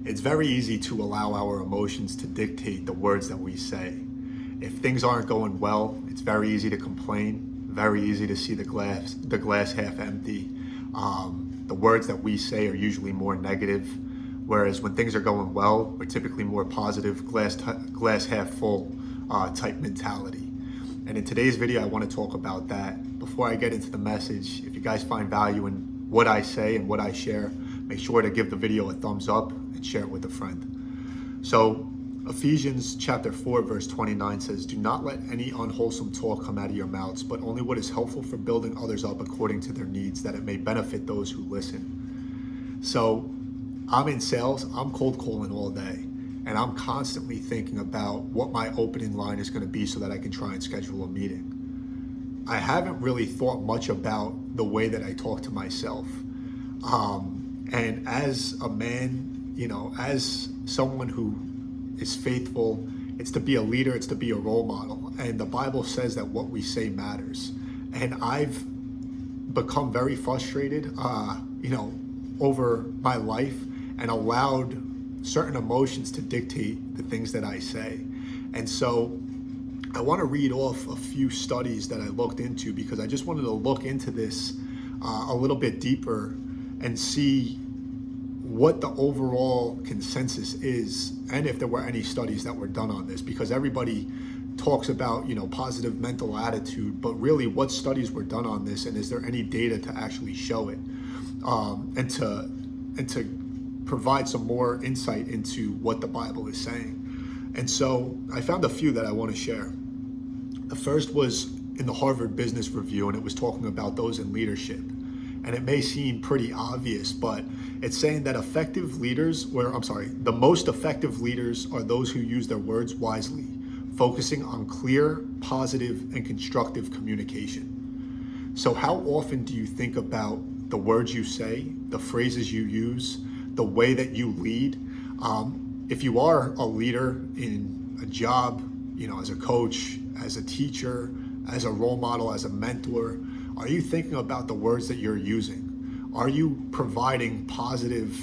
It's very easy to allow our emotions to dictate the words that we say. If things aren't going well, it's very easy to complain, very easy to see the glass half empty. The words that we say are usually more negative, whereas when things are going well, we're typically more positive, glass half full type mentality. And in today's video, I want to talk about that. Before I get into the message, if you guys find value in what I say and what I share, make sure to give the video a thumbs up and share it with a friend. So Ephesians chapter 4 verse 29 says, "Do not let any unwholesome talk come out of your mouths, but only what is helpful for building others up according to their needs, that it may benefit those who listen." So I'm in sales, I'm cold calling all day, and I'm constantly thinking about what my opening line is going to be so that I can try and schedule a meeting. I haven't really thought much about the way that I talk to myself. And as a man, as someone who is faithful, it's to be a leader, it's to be a role model. And the Bible says that what we say matters. And I've become very frustrated, over my life and allowed certain emotions to dictate the things that I say. And so I want to read off a few studies that I looked into because I just wanted to look into this a little bit deeper and see what the overall consensus is, and if there were any studies that were done on this, because everybody talks about positive mental attitude, but really what studies were done on this, and is there any data to actually show it, and to provide some more insight into what the Bible is saying. And so I found a few that I want to share. The first was in the Harvard Business Review, and it was talking about those in leadership. And it may seem pretty obvious, but it's saying that the most effective leaders are those who use their words wisely, focusing on clear, positive, and constructive communication. So how often do you think about the words you say, the phrases you use, the way that you lead? If you are a leader in a job, as a coach, as a teacher, as a role model, as a mentor, are you thinking about the words that you're using? Are you providing positive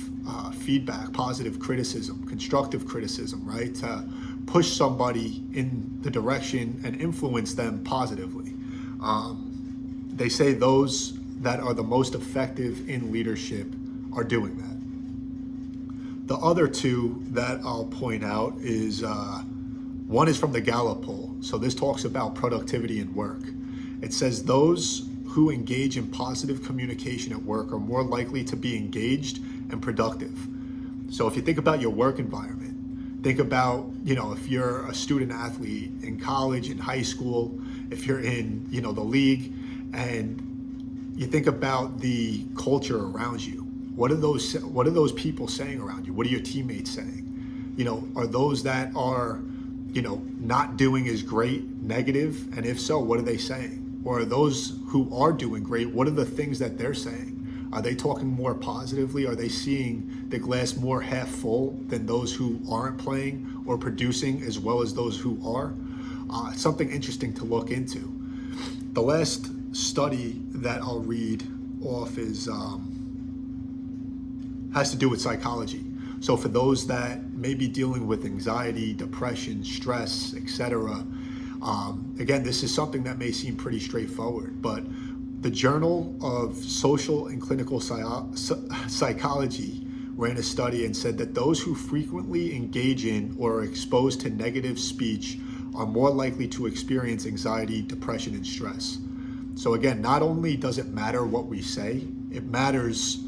feedback, positive criticism, constructive criticism, right? To push somebody in the direction and influence them positively. They say those that are the most effective in leadership are doing that. The other two that I'll point out is one is from the Gallup poll. So this talks about productivity in work. It says those who engage in positive communication at work are more likely to be engaged and productive. So if you think about your work environment, think about, if you're a student athlete in college, in high school, if you're in, the league, and you think about the culture around you. What are those people saying around you? What are your teammates saying? Are those that are, not doing as great negative? And if so, what are they saying? Or are those who are doing great, what are the things that they're saying? Are they talking more positively? Are they seeing the glass more half full than those who aren't playing or producing as well as those who are? Something interesting to look into. The last study that I'll read off has to do with psychology. So for those that may be dealing with anxiety, depression, stress, etc., again, this is something that may seem pretty straightforward, but the Journal of Social and Clinical Psychology ran a study and said that those who frequently engage in or are exposed to negative speech are more likely to experience anxiety, depression, and stress. So again, not only does it matter what we say, it matters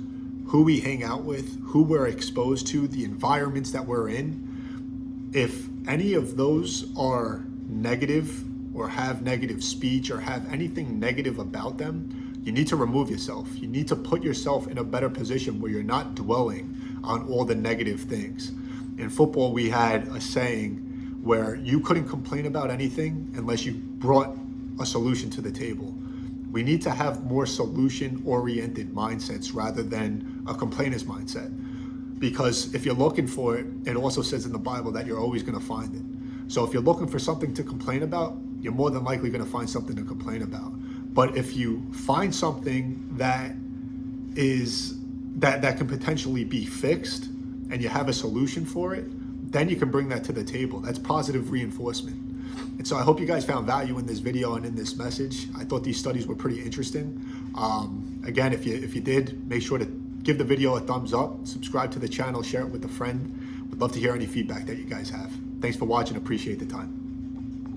who we hang out with, who we're exposed to, the environments that we're in. If any of those are negative or have negative speech or have anything negative about them, you need to remove yourself. You need to put yourself in a better position where you're not dwelling on all the negative things. In football, we had a saying where you couldn't complain about anything unless you brought a solution to the table. We need to have more solution-oriented mindsets rather than a complainer's mindset. Because if you're looking for it, it also says in the Bible that you're always going to find it. So if you're looking for something to complain about, you're more than likely going to find something to complain about. But if you find something that can potentially be fixed and you have a solution for it, then you can bring that to the table. That's positive reinforcement. And so I hope you guys found value in this video and in this message. I thought these studies were pretty interesting. Again, if you did, make sure to give the video a thumbs up, subscribe to the channel, share it with a friend. Would love to hear any feedback that you guys have. Thanks for watching. Appreciate the time.